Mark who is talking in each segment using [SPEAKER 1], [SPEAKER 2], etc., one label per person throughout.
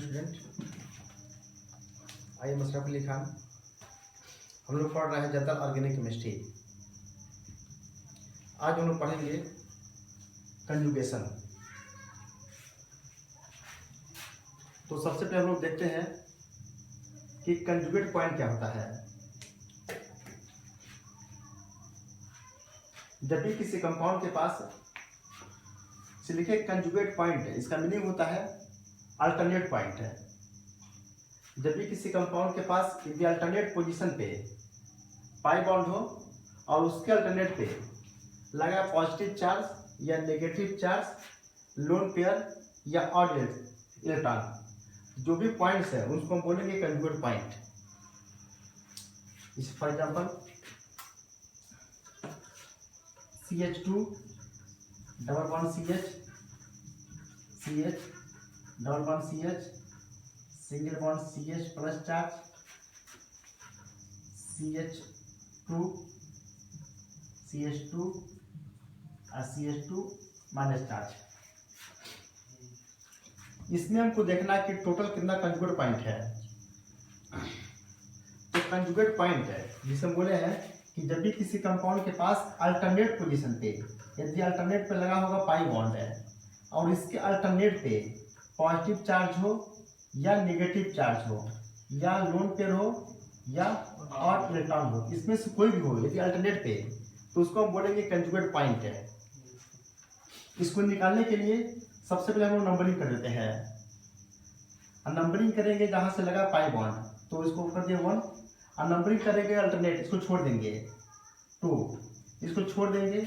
[SPEAKER 1] Morning student, I am Ashraf Ali Khan. हम लोग पढ़ रहे हैं जनरल ऑर्गेनिक केमिस्ट्री। आज हम लोग पढ़ेंगे कंजुगेशन। तो सबसे पहले हम लोग देखते हैं कि कंजुगेट पॉइंट क्या होता है। जब भी किसी कंपाउंड के पास से लिखे कंजुगेट पॉइंट है, इसका मीनिंग होता है अल्टरनेट पॉइंट है। जब भी किसी कंपाउंड के पास यदि अल्टरनेट पोजीशन पे पाई बॉन्ड हो और उसके अल्टरनेट पे लगा पॉजिटिव चार्ज या नेगेटिव चार्ज, लोन पेयर या ऑड इलेक्ट्रॉन, जो भी पॉइंट्स है उसको हम बोलेंगे कंजुगेट पॉइंट। इस for example CH2 double bond CH, CH double bond CH, single bond CH plus charge, CH2 CH2 और CH2 माइनस चार्ज। इसमें हमको देखना है कि टोटल कितना कंजुगेट पॉइंट है। तो कंजुगेट पॉइंट है जिसे हम बोले हैं कि जब भी किसी कंपाउंड के पास अल्टरनेट पोजीशन पे, यदि अल्टरनेट पे लगा होगा पाई बॉन्ड है और इसके अल्टरनेट पे पॉजिटिव चार्ज हो या नेगेटिव चार्ज हो या लोन पेयर हो या ऑड इलेक्ट्रॉन हो, इसमें से कोई भी हो यदि अल्टरनेट पे, तो उसको हम बोलेंगे कंजुगेट पॉइंट है। इसको निकालने के लिए सबसे पहले हम लोग नंबरिंग कर देते हैं। नंबरिंग करेंगे जहां से लगा पाई बॉन्ड, तो इसको कर दिया 1, और नंबरिंग करेंगे अल्टरनेट, इसको छोड़ देंगे 2, इसको छोड़ देंगे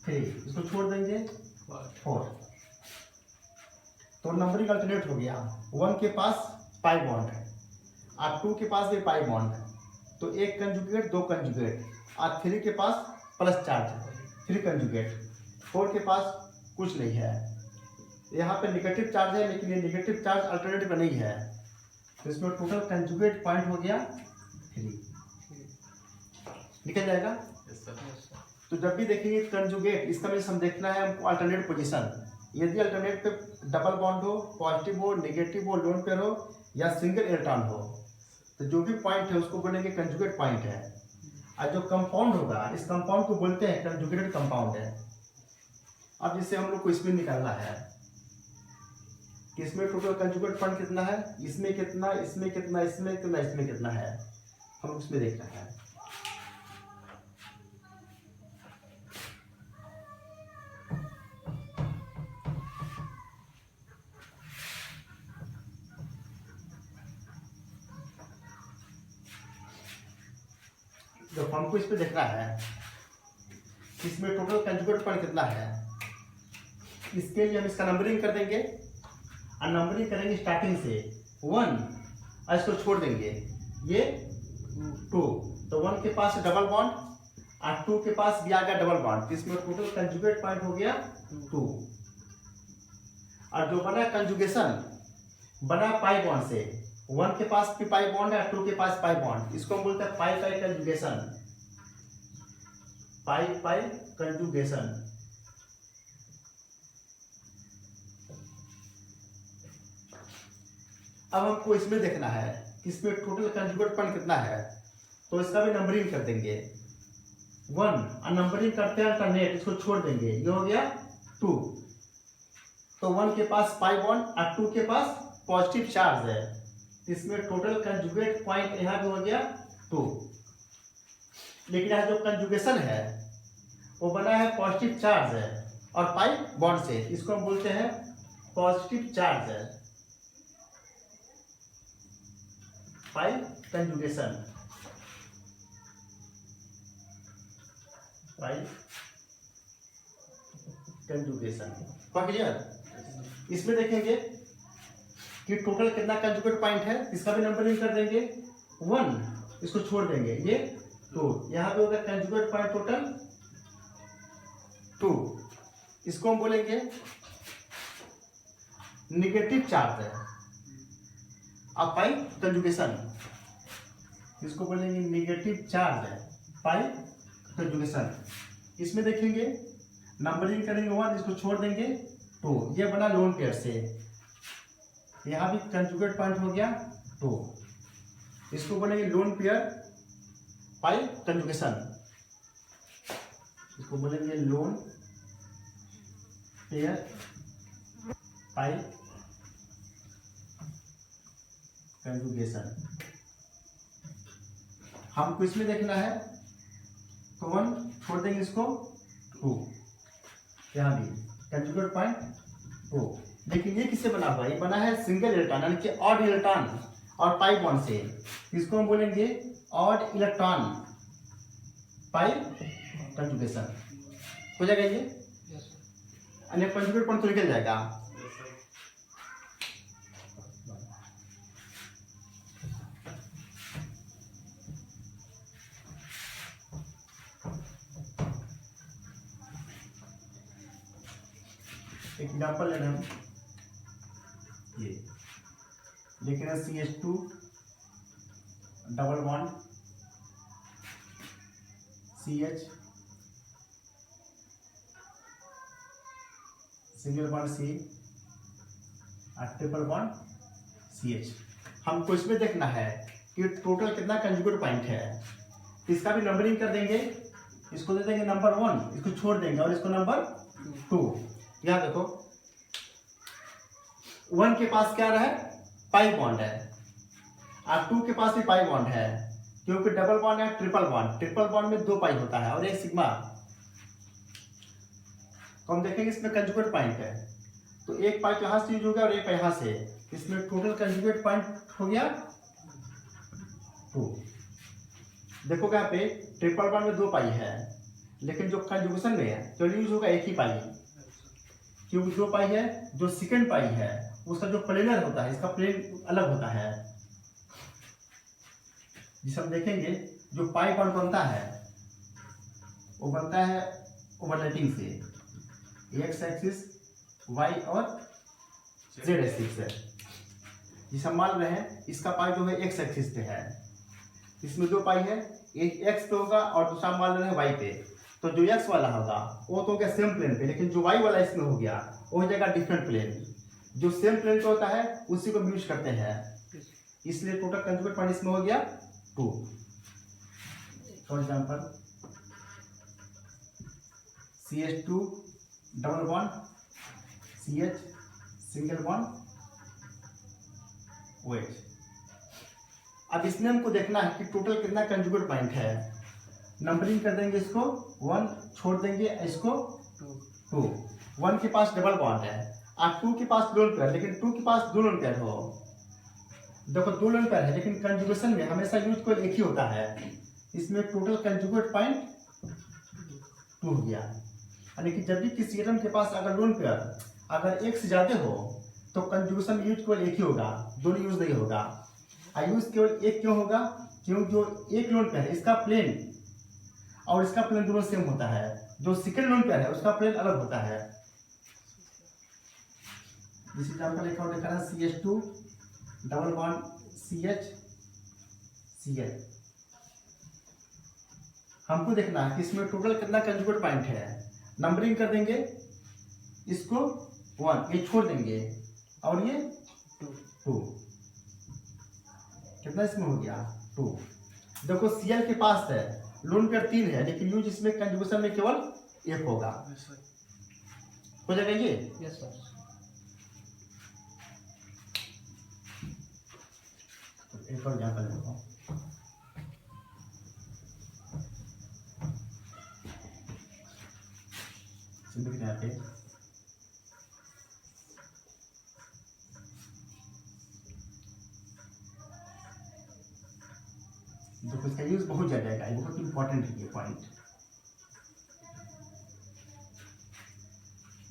[SPEAKER 1] 3, इसको छोड़ देंगे 4। तो नंबरिंग अल्टरनेट हो गया। 1 के पास पाई बॉन्ड है और 2 के पास भी पाई बॉन्ड है, तो एक कंजुगेट, 2 कंजुगेट, और 3 के पास प्लस चार्ज है, 3 कंजुगेट। 4 के पास कुछ नहीं है, यहाँ पे नेगेटिव चार्ज है लेकिन ये नेगेटिव चार्ज अल्टरनेट पे नहीं है, तो इसमें टोटल कंजुगेट पॉइंट हो गया 3। निकल जाएगा। तो जब भी देखेंगे कंजुगेट, इसका मीन्स हम देखना है हमको अल्टरनेट पोजीशन। यदि अल्टरनेट पे डबल बॉन्ड हो, पॉजिटिव हो, नेगेटिव हो, लोन पेयर हो या सिंगल इलेक्ट्रॉन हो, तो जो भी पॉइंट है उसको बोलेंगे कंजुगेट पॉइंट है। और जो कंपाउंड होगा, इस कंपाउंड को बोलते हैं कंजुगेटेड कंपाउंड है। अब जिससे हम लोग को इसमें निकालना है कि इसमें टोटल कंजुगेट पॉइंट कितना है, इसमें कितना, इसमें कितना, इसमें कितना, इसमें कितना है, हम उसमें देखना है। जो हमको इस पे देखना है इसमें टोटल कंजुगेट पॉइंट कितना है, इसके लिए हम इसका नंबरिंग कर देंगे और नंबरिंग करेंगे स्टार्टिंग से 1 और इसको छोड़ देंगे ये 2, तो 1 के पास डबल बॉन्ड और 2 के पास भी आ गया डबल बॉन्ड, तो इसमें टोटल कंजुगेट पॉइंट हो गया 2। और जो बना कंजुगेशन बना पाई बॉन्ड से, 1 के पास भी पाई बॉन्ड है, 2 के पास पाई बॉन्ड, इसको हम बोलते हैं पाई पाई कंजुगेशन, पाई पाई कंजुगेशन। अब हमको इसमें देखना है कि इसमें टोटल कंजुगेट पॉइंट कितना है, तो इसका भी नंबरिंग कर देंगे 1 और नंबरिंग करते हैं अल्टरनेट, इसको छोड़ देंगे, ये हो गया 2। तो 1 के पास पाई बॉन्ड और 2 के पास पॉजिटिव चार्ज है, इसमें टोटल कंजुगेट पॉइंट यहाँ पे हो गया 2। लेकिन यहाँ जो कंजुगेशन है वो बना है पॉजिटिव चार्ज है और पाई बॉन्ड से, इसको हम बोलते हैं पॉजिटिव चार्ज है, पाई कंजुगेशन, पाई कंजुगेशन। क्लियर। इसमें देखेंगे कि टोटल कितना कंजुगेट पॉइंट है, इसका भी नंबरिंग कर देंगे 1, इसको छोड़ देंगे ये 2, यहाँ पे होगा कंजुगेट पॉइंट टोटल 2। इसको हम बोलेंगे नेगेटिव चार्ज है। अब पाई कंजुगेशन, इसको बोलेंगे नेगेटिव चार्ज है, पाई कंजुगेशन। इसमें देखेंगे नंबरिंग करेंगे 1, इसको छोड़ देंगे 2, ये बना लोन पेयर से, यहाँ भी कंजुगेट पॉइंट हो गया 2। इसको बोलेंगे लोन पेयर पाई कंजुगेशन, इसको बोलेंगे लोन पेयर पाई कंजुगेशन। हमको इसमें देखना है तो 1 छोड़ देंगे, इसको 2, यहाँ भी कंजुगेट पॉइंट 2। लेकिन ये किससे बना हुआ है? ये बना है सिंगल इलेक्ट्रॉन यानी कि ऑड इलेक्ट्रॉन और पाई बॉन्ड से। इसको हम बोलेंगे ऑड इलेक्ट्रॉन पाई कंजुगेशन। हो जाएगा ये, अन्य कंजुगेट पॉइंट तो निकल जाएगा। एग्जाम्पल लेना हम ये लिख रहे हैं CH2 double bond CH single bond C और ट्रिपल बॉन्ड CH। हमको इसमें देखना है कि टोटल कितना कंजुगेट पॉइंट है। इसका भी नंबरिंग कर देंगे, इसको दे देंगे नंबर 1, इसको छोड़ देंगे और इसको नंबर 2। यहाँ देखो 1 के पास क्या रहा है? पाई बॉन्ड है, और 2 के पास भी पाई बॉन्ड है, क्योंकि डबल बॉन्ड है ट्रिपल बॉन्ड। ट्रिपल बॉन्ड में 2 पाई होता है और एक सिग्मा। तो हम देखेंगे इसमें कंजुगेट पॉइंट है, तो एक पाई तो यहां से यूज हो गया और एक पाई यहां से। इसमें टोटल कंजुगेट पॉइंट हो गया 2। देखो यहाँ पे ट्रिपल बॉन्ड में 2 पाई है, लेकिन जो कंजुगेशन में है तो यूज होगा एक ही पाई, क्योंकि 2 पाई है। जो सेकंड पाई है उसका जो प्लेनर होता है, इसका प्लेन अलग होता है, जिसे हम देखेंगे। जो पाई बॉन्ड बनता है वो बनता है ओवरलैपिंग से, एक्स एक्सिस वाई और जेड एक्सिस है। जिसे हम मान रहे हैं इसका पाई जो है एक्स एक्सिस पे है, इसमें 2 पाई है, एक एक्स पे होगा और दूसरा मान रहे हैं वाई पे। तो जो एक्स वाला होगा वो तो हो गया सेम प्लेन पे, लेकिन जो वाई वाला इसमें हो गया वो हो जाएगा डिफरेंट प्लेन। जो सेम प्लेन पे होता है उसी को यूज करते हैं, इसलिए टोटल कंजुगेट पॉइंट इसमें हो गया 2। For example CH2 double bond CH single bond OH। अब इसमें हमको देखना है कि टोटल कितना कंजुगेट पॉइंट है। नंबरिंग कर देंगे, इसको 1 छोड़ देंगे, इसको 2। 1 के पास डबल बॉन्ड है और 2 के पास लोन पेयर, लेकिन 2 के पास 2 लोन पेयर हो। देखो 2 लोन पेयर है, लेकिन कंजुगेशन में हमेशा यूज कोई एक ही होता है। इसमें टोटल कंजुगेट पॉइंट 2 हो गया, यानी कि जब भी किसी एटम के पास अगर लोन पेयर अगर एक से ज्यादा हो तो कंजुगेशन में यूज केवल एक ही होगा, दोनों यूज नहीं होगा। यूज केवल एक क्यों होगा? क्योंकि जो एक लोन पेयर है इसका प्लेन और इसका प्लेन दोनों सेम होता है। जो सेकंड लोन पेयर है उसका प्लेन अलग होता है। जिस एग्जांपल एक और देखा है CH2 double bond CH Cl। हमको देखना है कि इसमें टोटल कितना कंजुगेट पॉइंट है। नंबरिंग कर देंगे, इसको 1 ये छोड़ देंगे और ये 2। कितना इसमें हो गया? 2। देखो Cl के पास है लोन पेयर 3 है, लेकिन यूज इसमें कंजुगेशन में केवल 1 होगा। हो जाएगा ये?
[SPEAKER 2] Yes sir.
[SPEAKER 1] एक और एग्जांपल लेता हूं। यहाँ पे देखो इसका यूज बहुत ज्यादा है, बहुत इंपॉर्टेंट है ये पॉइंट।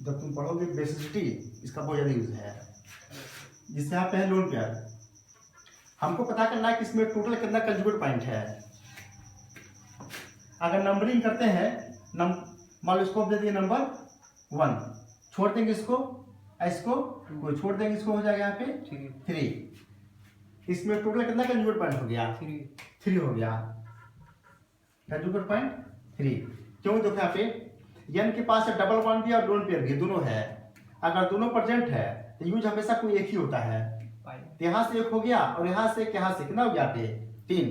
[SPEAKER 1] जब तुम पढ़ोगे बेसिसिटी इसका बहुत ज्यादा यूज है। जिससे यहाँ पे है लोन पेयर, हमको पता करना है कि इसमें टोटल कितना कंजुगेट पॉइंट है। अगर नंबरिंग करते हैं, मान लो इसको दे दिए नंबर 1, छोड़ देंगे इसको छोड़ देंगे, इसको हो जाएगा यहाँ पे 3। इसमें टोटल कितना कंजुगेट पॉइंट हो गया? 3 हो गया कंजुगेट पॉइंट 3। क्यों? देखो यहाँ पे n के पास डबल बॉन्ड भी और लोन पेयर भी दोनों है। अगर दोनों प्रेजेंट है तो यूज हमेशा कोई एक ही होता है। तो यहाँ से एक हो गया और यहाँ से एक, यहाँ से कितना हो गया पे 3।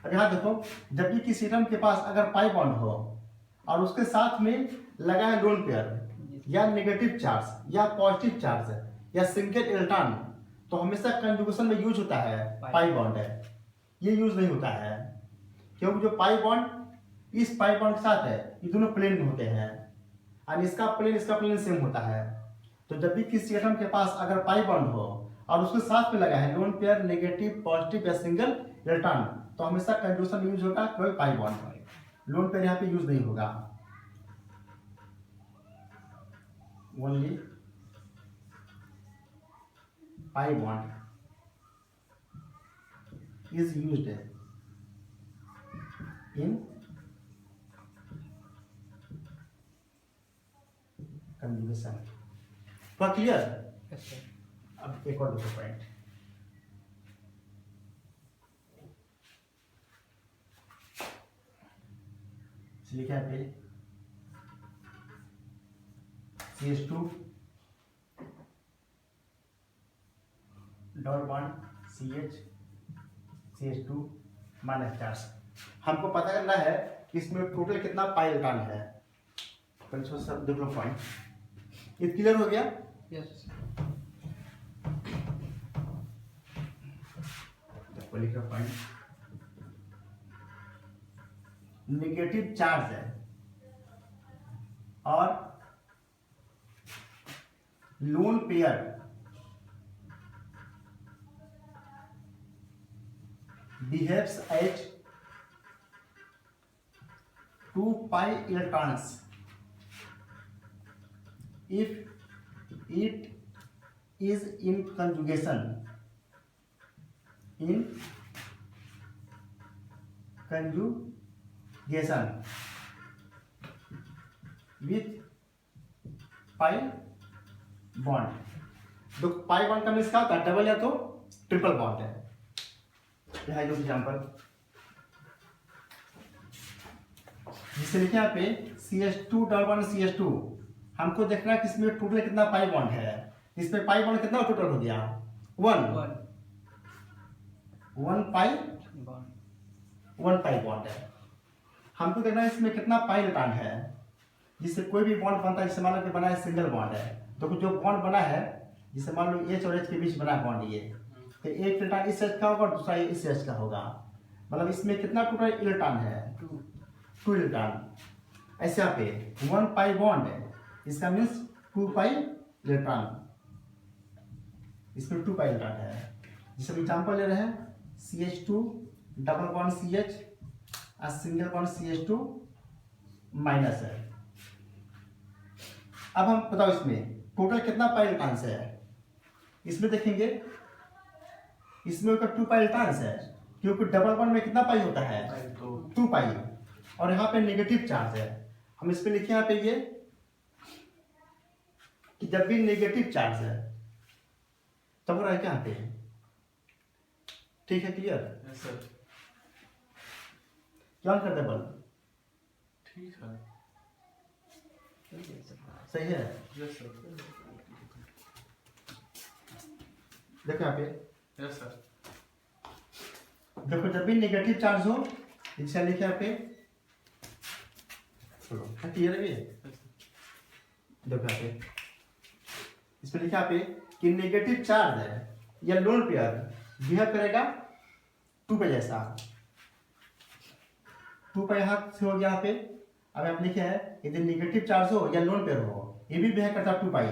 [SPEAKER 1] अब यहाँ देखो, जब भी किसी एटम के पास अगर पाई बॉन्ड हो और उसके साथ में लगा है लोन पेयर या नेगेटिव चार्ज या पॉजिटिव चार्ज या सिंगल इलेक्ट्रॉन, तो हमेशा कंजुगेशन में यूज होता है पाई बॉन्ड है, ये यूज नहीं होता है, क्योंकि जो पाई बॉन्ड इस पाई बॉन्ड के साथ है ये दोनों प्लेन में होते हैं और इसका प्लेन सेम होता है। तो जब भी किसी एटम के पास अगर पाई बॉन्ड हो और उसके साथ में लगा है लोन पेयर नेगेटिव पॉजिटिव या सिंगल इलेक्ट्रॉन, तो हमेशा कंजुगेशन यूज होगा केवल पाई बॉन्ड, लोन पेयर यहाँ पे यूज नहीं होगा। Only pi bond is used in conjugation. तो क्लियर? अब एक और दूसरा पॉइंट, लिखा है पे CH2 double bond CH CH2 minus charge. हमको पता करना है कि इसमें टोटल कितना पाई इलेक्ट्रॉन है। पहले सब देख लो पॉइंट, ये क्लियर हो गया?
[SPEAKER 2] यस।
[SPEAKER 1] देखो लिख लो पॉइंट, नेगेटिव चार्ज है और lone pair behaves as 2 pi electrons if it is in conjugation with pi bond। तो पाई बॉन्ड का मीन्स क्या होता है? डबल या तो ट्रिपल बॉन्ड है। यहाँ एग्जाम्पल जिसे लिखे यहाँ पे CH2 डबल बॉन्ड CH2, हमको देखना है कि इसमें टोटल कितना पाई बॉन्ड है। इसमें पाई बॉन्ड कितना टोटल हो गया? 1 पाई बॉन्ड है। हमको देखना है इसमें कितना पाई इलेक्ट्रॉन है। जिससे कोई भी बॉन्ड बनता है, जैसे मान लो कि बना है सिंगल बॉन्ड है, तो जो बॉन्ड बना है जिसे मान लो H और H के बीच बना है बॉन्ड, ये तो एक इलेक्ट्रॉन इस H का होगा और दूसरा इस H का होगा। मतलब इसमें कितना टोटल इलेक्ट्रॉन है? 2 इलेक्ट्रॉन। ऐसे यहाँ पे 1 पाई बॉन्ड है, इसका मीन्स 2 पाई इलेक्ट्रॉन, इसमें 2 पाई इलेक्ट्रॉन है। जिसे एग्जाम्पल ले रहे हैं CH2 डबल बॉन्ड CH और सिंगल बॉन्ड CH2 माइनस है। अब हम बताओ इसमें टोटल कितना पाई इलेक्ट्रॉन्स है। इसमें देखेंगे इसमें 2 पाई इलेक्ट्रॉन्स है, क्योंकि डबल बॉन्ड में कितना पाई होता है? 2 पाई, और यहाँ पे नेगेटिव चार्ज है। हम इस पे लिखे यहाँ पे ये कि जब भी नेगेटिव चार्ज है तब रहा क्या पे, ठीक है? क्लियर?
[SPEAKER 2] Yes sir.
[SPEAKER 1] क्या कर दे बल?
[SPEAKER 2] ठीक है,
[SPEAKER 1] सही है?
[SPEAKER 2] Yes sir.
[SPEAKER 1] देखो यहाँ पे,
[SPEAKER 2] यस सर।
[SPEAKER 1] देखो जब भी नेगेटिव चार्ज हो, इसे लिखे यहाँ पे, क्लियर है? देखो यहाँ पे इसमें लिखा पे कि नेगेटिव चार्ज है या लोन पेयर बिहेव करेगा 2 पे जैसा। 2 पे यहाँ से हो गया यहाँ पे। अब आप लिखे हैं यदि नेगेटिव चार्ज हो या लोन पेयर हो, ये भी बिहेव करता है 2 पाई।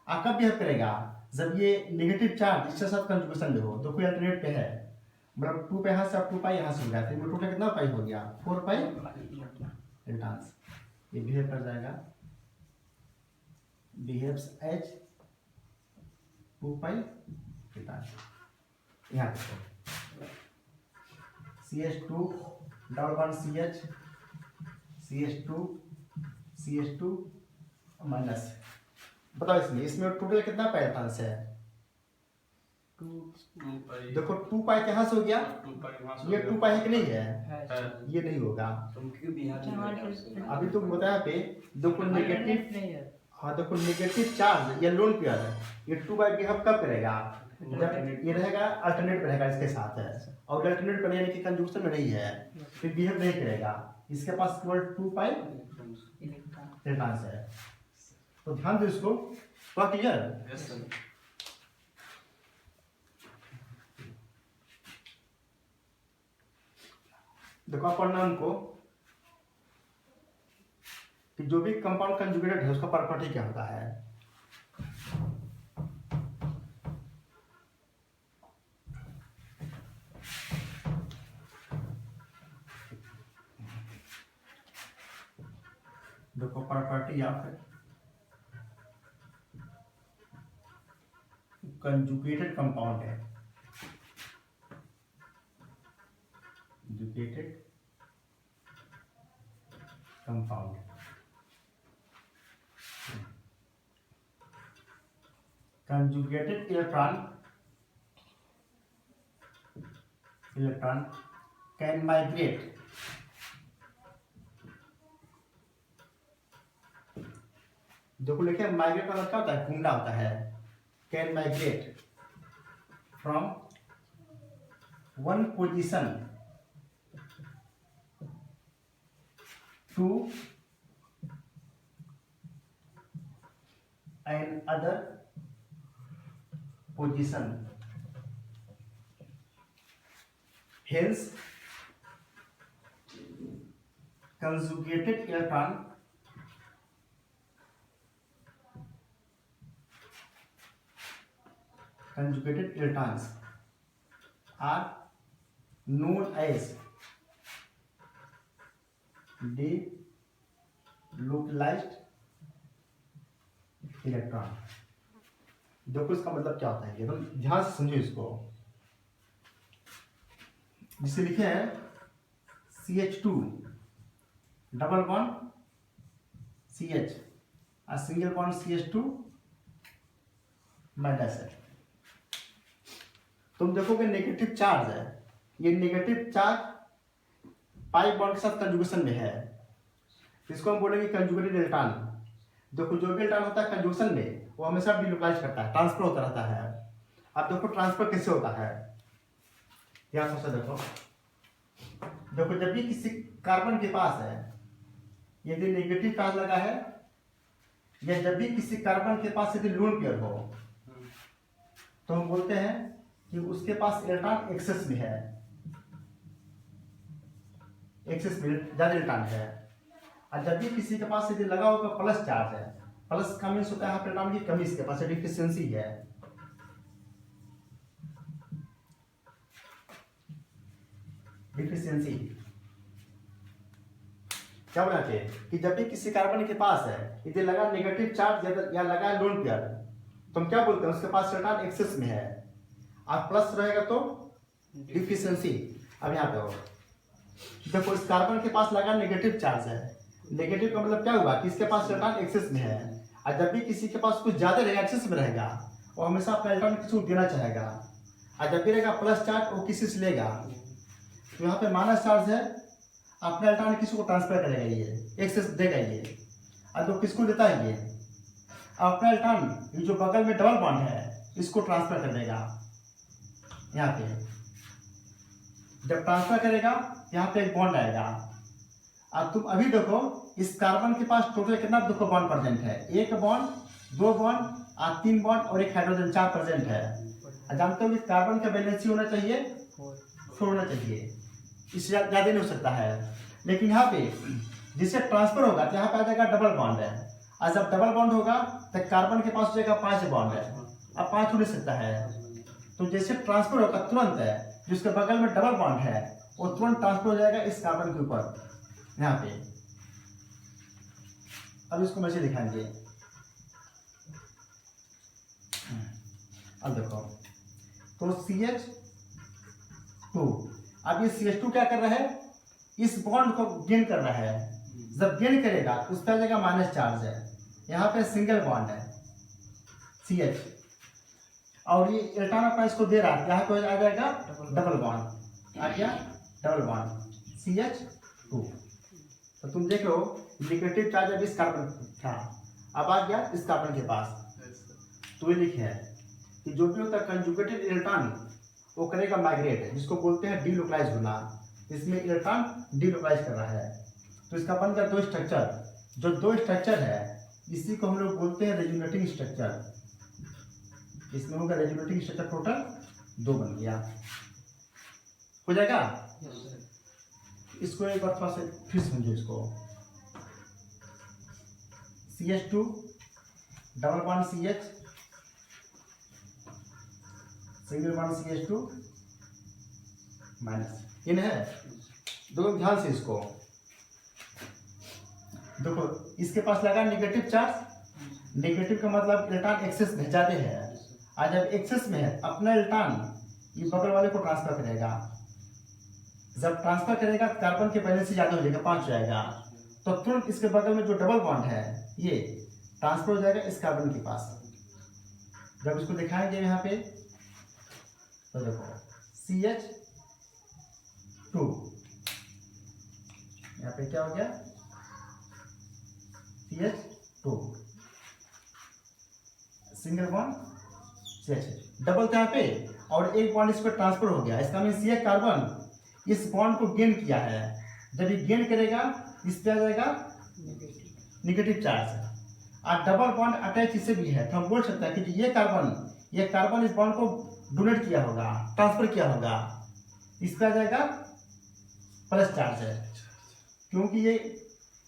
[SPEAKER 1] आप कब बिहेव करेगा? जब ये नेगेटिव चार्ज इसके साथ कंजुगेशन में हो, तो कोई अल्टरनेट पे है, मतलब 2 पे यहाँ से 2 पाई यहाँ से हो गया, तो टोटल कितना पाई हो गया? 4 पाई इलेक्ट्रॉन्स। ये बिहेव कर जाएगा, बिहेव्स एज 2 पाई इलेक्ट्रॉन्स। यहाँ देखो CH2 double bond CH CH2 minus. बताओ इसमें टोटल कितना पाई इलेक्ट्रॉन्स है?
[SPEAKER 2] 2 पाई।
[SPEAKER 1] देखो 2 पाई कहाँ से हो गया?
[SPEAKER 2] 2 पाई वहाँ से
[SPEAKER 1] ये 2 पाई कि नहीं है?
[SPEAKER 2] है।
[SPEAKER 1] ये नहीं होगा।
[SPEAKER 3] बिहार
[SPEAKER 1] अभी तुम बताया पे देखो नेगेटिव,
[SPEAKER 3] नहीं है।
[SPEAKER 1] हाँ देखो नेगेटिव चार्ज या लोन पेयर है, ये 2 पाई बिहेव कब करेगा? जब ये रहेगा अल्टरनेट पे रहेगा इसके साथ है, और अल्टरनेट पे यानी कि कंजूक्शन में नहीं है, फिर बिहेव नहीं करेगा। इसके पास केवल 2 पाई इलेक्ट्रॉन्स है। तो ध्यान दो इसको, तो क्लियर।
[SPEAKER 2] Yes sir.
[SPEAKER 1] देखो आप पढ़ना उनको कि जो भी कंपाउंड कंजुगेटेड है उसका प्रॉपर्टी क्या होता है। देखो प्रॉपर्टी ऑफ कंजुगेटेड कंपाउंड है, conjugated compound. Conjugated electron can migrate देखो लिखे माइग्रेट मतलब क्या होता है, घूमना होता है। Can migrate from one position to another position, hence conjugated electron conjugated electrons are known as delocalized electron। देखो इसका मतलब क्या होता है, ये ध्यान से समझो इसको। जिसे लिखे हैं CH2 डबल बॉन्ड CH और सिंगल बॉन्ड CH2 माइनस है। तुम देखोगे नेगेटिव चार्ज है, ये नेगेटिव चार्ज पाई बॉन्ड के साथ कंजुगेशन में है, इसको हम बोलेंगे कंजुगेटेड इलेक्ट्रॉन। देखो जो भी इलेक्ट्रॉन होता है कंजुगेशन में वो हमेशा डिलोकलाइज करता है, ट्रांसफर होता रहता है। अब देखो ट्रांसफर कैसे होता है, ध्यान से देखो। देखो जब भी किसी कार्बन के पास है यदि नेगेटिव चार्ज लगा है, या जब भी किसी कार्बन के पास यदि लोन पेयर हो तो हम बोलते हैं कि उसके पास इलेक्ट्रॉन एक्सेस में है, एक्सेस में ज्यादा इलेक्ट्रॉन है। और जब भी किसी के पास यदि लगा होगा प्लस चार्ज है, प्लस का मीन्स होता है इलेक्ट्रॉन की कमी, इसके पास डिफिशियंसी है। डिफिशियंसी क्या बोला कि जब भी किसी कार्बन के पास है यदि लगा नेगेटिव चार्ज या लगा लोन पेयर तो हम क्या बोलते हैं उसके पास इलेक्ट्रॉन एक्सेस में है, और प्लस रहेगा तो डिफिशियंसी। अब यहाँ पे हो देखो इस कार्बन के पास लगा नेगेटिव चार्ज है, नेगेटिव का मतलब क्या हुआ कि इसके पास इलेक्ट्रॉन एक्सेस में है। और जब भी किसी के पास कुछ ज्यादा रहेगा एक्सेस में रहेगा वो हमेशा अपना इलेक्ट्रॉन किसी को देना चाहेगा, और जब भी रहेगा प्लस चार्ज वो किसी से लेगा। तो यहाँ पे माइनस चार्ज है, अपना इलेक्ट्रॉन किसी को ट्रांसफर करेगा, ये एक्सेस देगा ये। और जो किसको देता है ये अपना इलेक्ट्रॉन, ये जो बगल में डबल बॉन्ड है इसको ट्रांसफर कर देगा। यहाँ पे जब ट्रांसफर करेगा यहाँ पे एक बॉन्ड आएगा। अब तुम अभी देखो इस कार्बन के पास टोटल कितना देखो बॉन्ड प्रेजेंट है, एक बॉन्ड, दो बॉन्ड और तीन बॉन्ड और एक हाइड्रोजन, 4 प्रेजेंट है। जानते हो कि कार्बन का वैलेंसी होना चाहिए 4 होना चाहिए, इससे ज्यादा नहीं हो सकता है। लेकिन यहाँ पे जिससे ट्रांसफर होगा तो यहाँ पे आ जाएगा डबल बॉन्ड है, और जब डबल बॉन्ड होगा तो कार्बन के पास हो जाएगा 5 बॉन्ड है, अब 5 हो नहीं सकता है। तो जैसे ट्रांसफर होगा तुरंत है जिसके बगल में डबल बॉन्ड है वो तुरंत ट्रांसफर हो जाएगा इस कार्बन के ऊपर यहाँ पे। अब इसको मैं दिखाएंगे। अब देखो तो CH2, अब ये CH2 क्या कर रहा है, इस बॉन्ड को गेन कर रहा है। जब गेन करेगा उस पर जगह माइनस चार्ज है, यहाँ पे सिंगल बॉन्ड है CH, और ये इलेक्ट्रॉन अपना इसको दे रहा है, यहाँ पे आ जाएगा डबल बॉन्ड, आ गया डबल बॉन्ड CH2। तो तुम देख लो नेगेटिव चार्ज अब इस कार्बन था, अब आ गया इस कार्बन के पास। तो ये लिखे है कि जो भी होता है कंजुगेटेड इलेक्ट्रॉन वो करेगा माइग्रेट, जिसको बोलते हैं डीलोकलाइज होना। इसमें इलेक्ट्रॉन डीलोकलाइज कर रहा है, तो इसका बन गया दो स्ट्रक्चर। जो दो स्ट्रक्चर है इसी को हम लोग बोलते हैं रेजुनेटिंग स्ट्रक्चर। इसमें होगा रेजुनेटिंग स्ट्रक्चर, टोटल 2 बन गया। हो जाएगा। इसको एक बार थोड़ा सा फिर समझो। इसको CH2 double bond CH, single bond CH2 minus, इन है। देखो ध्यान से इसको देखो, इसके पास लगा नेगेटिव चार्ज। नेगेटिव का मतलब इलेक्ट्रॉन एक्सेस में ज्यादा है, और जब एक्सेस में है अपना इलेक्ट्रॉन ये बगल वाले को ट्रांसफर करेगा। जब ट्रांसफर करेगा कार्बन के बैलेंस से ज्यादा हो जाएगा, 5 हो जाएगा, तो तुरंत इसके बगल में जो डबल बॉन्ड है ये ट्रांसफर हो जाएगा इस कार्बन के पास। जब इसको दिखाएंगे यहाँ पे तो देखो CH2 यहाँ पे क्या हो गया, CH2 single bond CH, double था यहाँ पे, और एक बॉन्ड इस पर ट्रांसफर हो गया। इसका मीन ये कार्बन इस बॉन्ड को गेन किया है। जब ये गेन करेगा इस पे आ जाएगा नेगेटिव चार्ज, और डबल बॉन्ड अटैच इसे भी है, तो हम बोल सकते हैं कि ये कार्बन इस बॉन्ड को डोनेट किया होगा, ट्रांसफर किया होगा, इस पे आ जाएगा प्लस चार्ज है, क्योंकि ये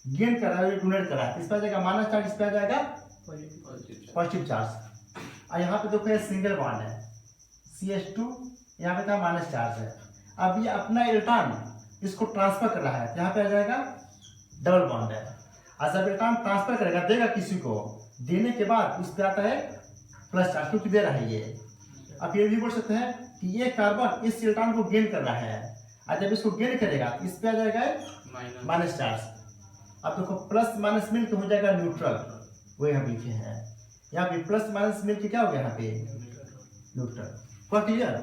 [SPEAKER 1] गेन कर रहा है, ये डोनेट कर रहा है। इस पे आ जाएगा माइनस चार्ज, इस पे आ जाएगा पॉजिटिव चार्ज। और यहाँ पे देखो ये सिंगल बॉन्ड है CH2, यहाँ पे था माइनस चार्ज है। अब ये अपना इलेक्ट्रॉन इसको ट्रांसफर कर रहा है, यहाँ पे आ जाएगा डबल बॉन्ड है। और जब इलेक्ट्रॉन ट्रांसफर करेगा, देगा किसी को, देने के बाद उस पे आता है प्लस चार्ज, क्योंकि दे रहा है ये। अब ये भी बोल सकते हैं कि ये कार्बन इस इलेक्ट्रॉन को गेन कर रहा है, और जब इसको गेन करेगा इस पे आ जाएगा माइनस चार्ज। अब देखो प्लस माइनस मिलकर हो जाएगा न्यूट्रल, वो यहाँ पे लिखे हैं। यहाँ पे प्लस माइनस मिलकर क्या हो गया यहाँ पे न्यूट्रल। हुआ क्लियर?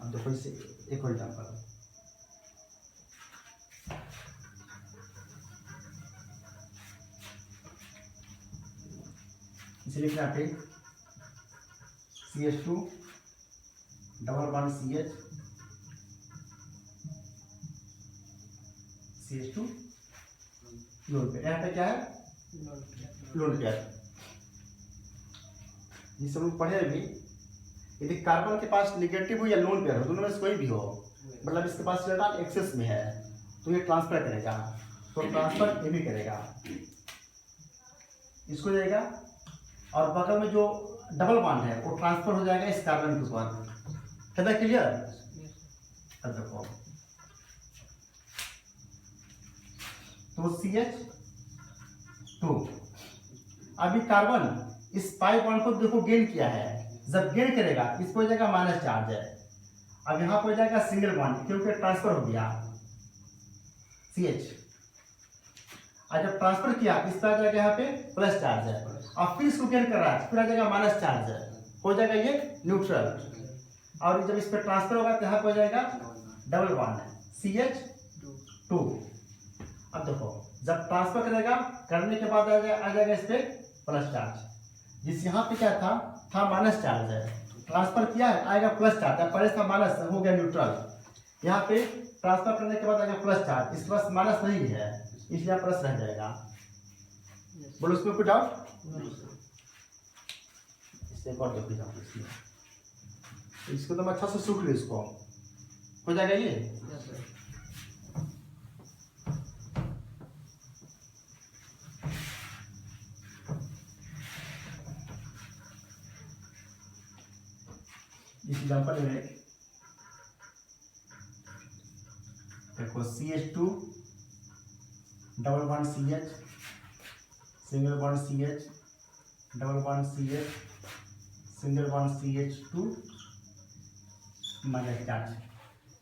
[SPEAKER 1] अब देखो इसे एक और एग्जांपल, इसे लिखना पे CH2 double bond CH2 lone pair. यहाँ पे क्या है, लोन पेयर, जिसे हम लोग पढ़े अभी। यदि कार्बन के पास नेगेटिव हो या लोन पेयर हो, दोनों में से कोई भी हो, मतलब इसके पास इलेक्ट्रॉन एक्सेस में है, तो ये ट्रांसफर करेगा, तो ट्रांसफर ये भी करेगा, इसको देगा, और बगल में जो डबल बॉन्ड है वो ट्रांसफर हो जाएगा इस कार्बन के ऊपर। है क्लियर? अब देखो तो CH2, अभी कार्बन इस पाई बॉन्ड को देखो गेन किया है, जब गेन करेगा इस पर हो जाएगा माइनस चार्ज है। अब यहाँ पर हो जाएगा सिंगल बॉन्ड, क्योंकि ट्रांसफर हो गया CH, और जब ट्रांसफर किया इस पर आ जाएगा यहाँ पे प्लस चार्ज है, और फिर इसको गेन कर रहा है, फिर आ जाएगा माइनस चार्ज है, हो जाएगा ये न्यूट्रल। और जब इस पर ट्रांसफर होगा तो यहाँ पर हो जाएगा डबल बॉन्ड CH2। अब देखो जब ट्रांसफर करेगा, करने के बाद आ जाएगा इस पे प्लस चार्ज, जिस यहाँ पे क्या था माइनस चार्ज है, ट्रांसफर किया है आएगा प्लस चार्ज, पहले था माइनस, हो गया न्यूट्रल। यहाँ पे ट्रांसफर करने के बाद आएगा प्लस चार्ज, इस पास माइनस नहीं है इसलिए प्लस रह जाएगा। बोलो उसमें कुछ डाउट? इससे एक और देखो डाउट इसमें, इसको तो अच्छा से सूख लो, इसको हो जाएगा ये। इस एग्जांपल में देखो CH2 double bond CH, single bond CH, double bond CH, single bond CH2 minus charge.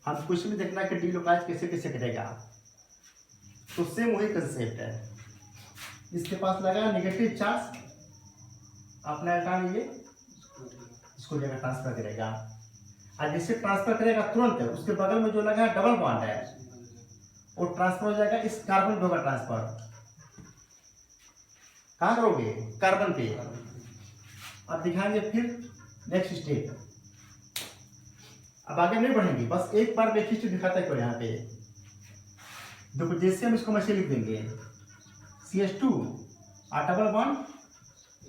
[SPEAKER 1] हम कुछ भी देखना है कि डीलोकलाइज कैसे कैसे करेगा, तो सेम वही कंसेप्ट है। इसके पास लगा नेगेटिव चार्ज, अपना इलेक्ट्रॉन ये इसको जगह ट्रांसफर करेगा, और जिससे ट्रांसफर करेगा तुरंत उसके बगल में जो लगा है डबल बॉन्ड है वो ट्रांसफर हो जाएगा, इस कार्बन पे होगा ट्रांसफर। कहाँ करोगे? कार्बन पे। अब दिखाएंगे फिर नेक्स्ट स्टेप। अब आगे नहीं बढ़ेंगे, बस एक बार बेसिक स्टेप दिखाता है यहाँ पे। देखो जैसे हम इसको मैसे लिख देंगे CH2 और डबल बॉन्ड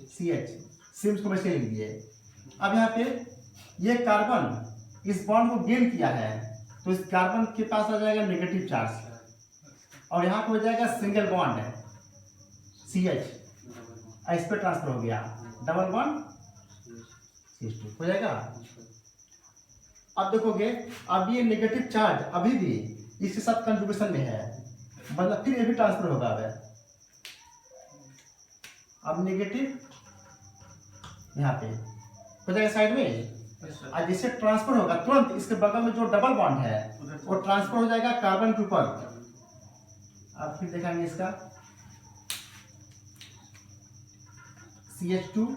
[SPEAKER 1] CH, सेम इसको मैसे लिख दिए। अब यहाँ पे ये कार्बन इस बॉन्ड को गेन किया है, तो इस कार्बन के पास आ जाएगा नेगेटिव चार्ज, और यहाँ पे हो जाएगा सिंगल बॉन्ड है CH, इस पे ट्रांसफर हो गया डबल बॉन्ड CH2 हो जाएगा। अब देखोगे अब ये नेगेटिव चार्ज अभी भी इसके साथ कंजुगेशन में है, मतलब फिर ये भी ट्रांसफर होगा। अब नेगेटिव यहाँ पे हो जाएगा साइड में, और जिससे ट्रांसफर होगा तुरंत इसके बगल में जो डबल बॉन्ड है वो ट्रांसफर हो जाएगा कार्बन के ऊपर। अब फिर देखेंगे इसका CH2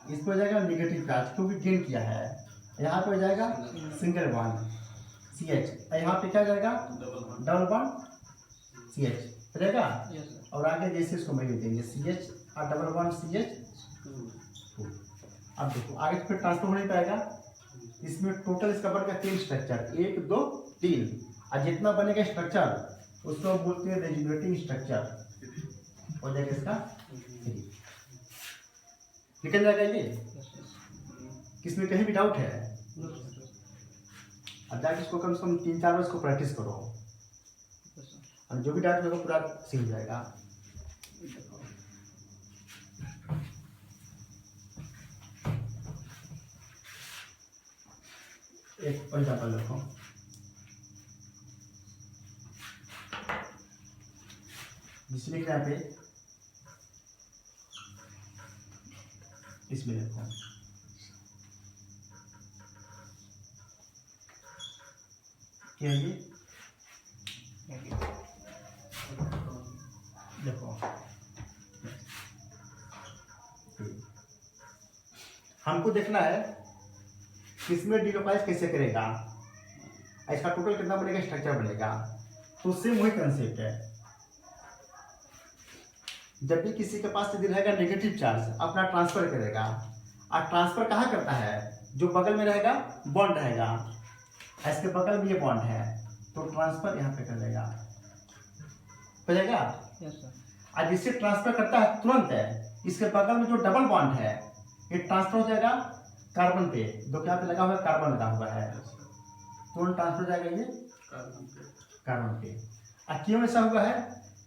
[SPEAKER 1] इस पे हो जाएगा नेगेटिव चार्ज क्योंकि गेन किया है, यहाँ पे हो जाएगा सिंगल बॉन्ड CH, यहाँ पे क्या जाएगा डबल बॉन्ड CH हो जाएगा। और आगे जैसे इसको मैं लिख देंगे CH और डबल बॉन्ड CH। अब देखो आगे फिर ट्रांसफर हो नहीं पाएगा, इसमें टोटल इसका बनेगा 3 स्ट्रक्चर, 1 2 3, और जितना बनेगा स्ट्रक्चर उसको बोलते हैं रेजुलेटिंग स्ट्रक्चर, हो जाएगा इसका 3। निकल जाएगा ये, किसमें कहीं भी डाउट है? अब जाके इसको कम से कम 3-4 बार इसको प्रैक्टिस करो, और जो भी डाउट होगा पूरा सीख जाएगा। एक एग्जाम्पल देखो, जिसमें लिख रहा है पे इसमें देखो क्या है ये, देखो हमको देखना है किसमें डिलोपाइज कैसे करेगा, इसका टोटल कितना बनेगा स्ट्रक्चर बनेगा। तो सेम वही कंसेप्ट है, जब भी किसी के पास यदि रहेगा नेगेटिव चार्ज अपना ट्रांसफर करेगा, और ट्रांसफर कहाँ करता है, जो बगल में रहेगा बॉन्ड रहेगा, इसके बगल में ये बॉन्ड है तो ट्रांसफर यहाँ पे कर देगा, हो जाएगा। और जिससे ट्रांसफर करता है तुरंत है इसके बगल में जो डबल बॉन्ड है ये ट्रांसफर हो जाएगा कार्बन पे, जो यहाँ पे लगा हुआ है कार्बन लगा हुआ है, तुरंत ट्रांसफर हो जाएगा ये कार्बन पे। और क्यों ऐसा हुआ है,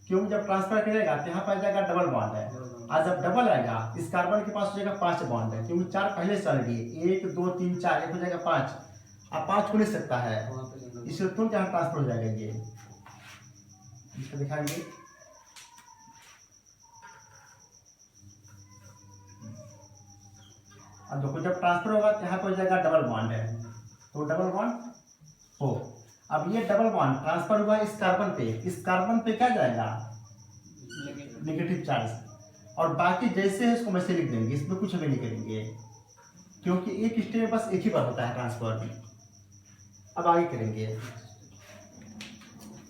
[SPEAKER 1] क्योंकि जब ट्रांसफर करेगा तो यहाँ पर आ जाएगा डबल बॉन्ड है, और जब डबल आएगा इस कार्बन के पास हो जाएगा 5 बॉन्ड है, क्योंकि 4 पहले से ऑलरेडी 1 2 3 4 एक हो जाएगा 5, अब 5 हो नहीं सकता है, इसलिए तुरंत यहाँ ट्रांसफर हो जाएगा ये। इसको दिखाएंगे, अब देखो जब ट्रांसफर होगा तो यहाँ पे हो जाएगा डबल बॉन्ड है, तो डबल बॉन्ड हो। अब ये डबल बॉन्ड ट्रांसफर हुआ इस कार्बन पे, इस कार्बन पे क्या जाएगा नेगेटिव चार्ज, और बाकी जैसे है इसको वैसे लिख देंगे, इसमें कुछ भी नहीं करेंगे, क्योंकि एक स्टेप में बस एक ही बार होता है ट्रांसफर। अब आगे करेंगे,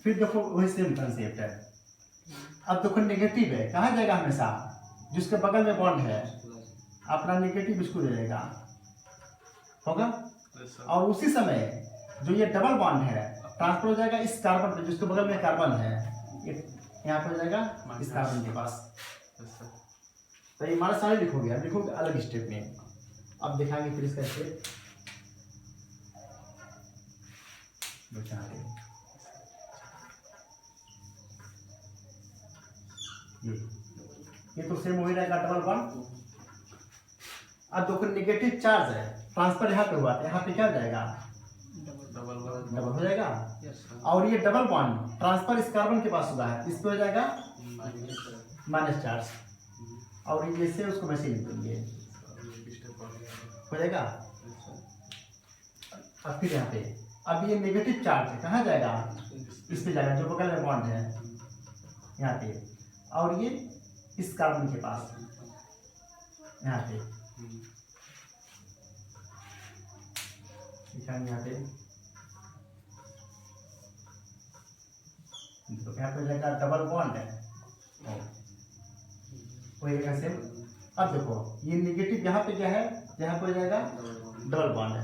[SPEAKER 1] फिर देखो वही सेम कंसेप्ट है। अब देखो नेगेटिव है कहाँ जाएगा हमेशा, जिसके बगल में बॉन्ड है अपना नेगेटिव इसको दे देगा, होगा। और उसी समय जो ये डबल बॉन्ड है ट्रांसफर हो जाएगा इस कार्बन पे, जिसके बगल में कार्बन है, यहाँ पर हो जाएगा इस कार्बन के पास। तो ये हमारा सारे लिखोगे, अब लिखोगे अलग स्टेप में। अब दिखाएंगे फिर इसका स्टेप, ये तो सेम हो ही रहेगा डबल बॉन्ड। अब देखो नेगेटिव चार्ज है, ट्रांसफर यहाँ पे हुआ था, यहाँ पे क्या हो जाएगा डबल हो जाएगा। और ये डबल बॉन्ड ट्रांसफर इस कार्बन के पास हुआ है, इस पे हो जाएगा माइनस चार्ज, और ये जैसे उसको वैसे लिख देंगे, हो जाएगा। अब फिर यहाँ पे अब ये नेगेटिव चार्ज है कहाँ जाएगा, इस पे जाएगा जो बगल में बॉन्ड है यहाँ पे, और ये इस कार्बन के पास यहाँ पे दिखाएंगे, यहाँ पे तो यहाँ पे जाएगा डबल बॉन्ड है, वही सेम अब देखो ये नेगेटिव यहाँ पे क्या है, यहाँ पे हो जाएगा डबल बॉन्ड है,